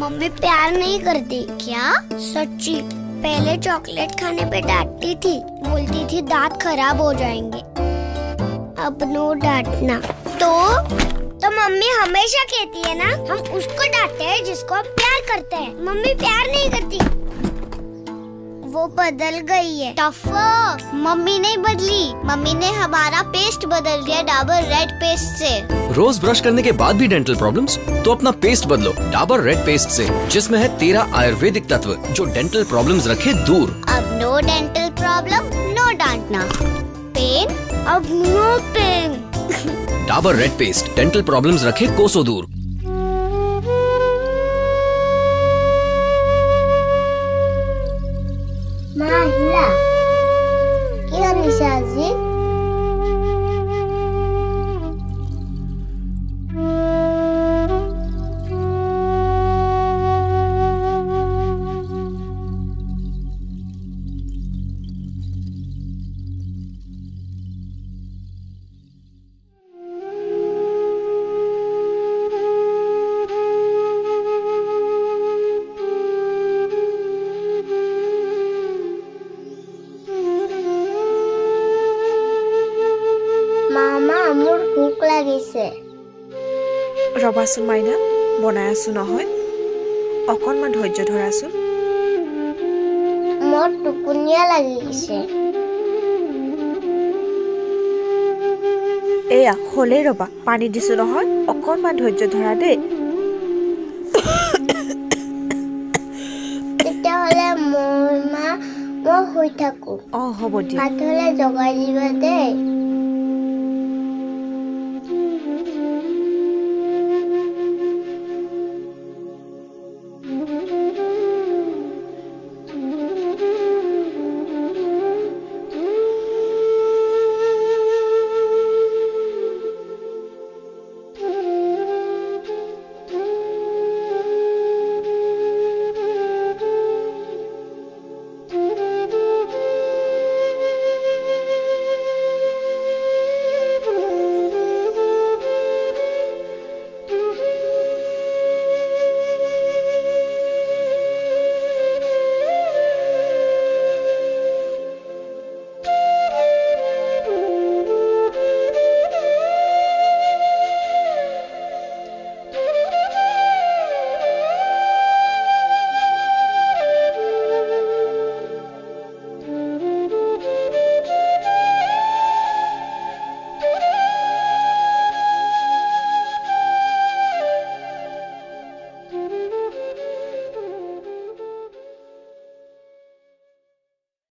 Mummy प्यार नहीं करती। क्या? सच्ची, पहले चॉकलेट खाने पे डांटती थी, बोलती थी दांत खराब हो जाएंगे। अब नो डांटना। तो मम्मी हमेशा कहती है ना, हम उसको डांटते हैं जिसको हम प्यार करते हैं। मम्मी प्यार नहीं करती, वो बदल गई है। टफो, मम्मी नहीं बदली, मम्मी ने हमारा पेस्ट बदल दिया डाबर रेड पेस्ट से। रोज ब्रश करने के बाद भी डेंटल प्रॉब्लम्स? तो अपना पेस्ट बदलो डाबर रेड पेस्ट से, जिसमें है 13 आयुर्वेदिक तत्व जो डेंटल प्रॉब्लम्स रखे दूर। अब नो डेंटल प्रॉब्लम, नो डांटना। पेन, अब no pain. Dabur red paste dental problems रखे कोसों दूर। Mahila, क्या निशा जी? মামা, মোৰ ভোক লাগিছে। ৰবাচোন মাইনা, বনাই আছো নহয়, অকণমান ধৈৰ্য ধৰাচোন। মোৰ টোপনিয়া লাগিছে। এয়া হ'লেই ৰবা, পানী দিছো নহয়, অকণমান ধৈৰ্য ধৰা দেই। তেতিয়াহ'লে মই শুই থাকো। হ'ব দিয়া। ভাত হ'লে জগাই দিবা দেই।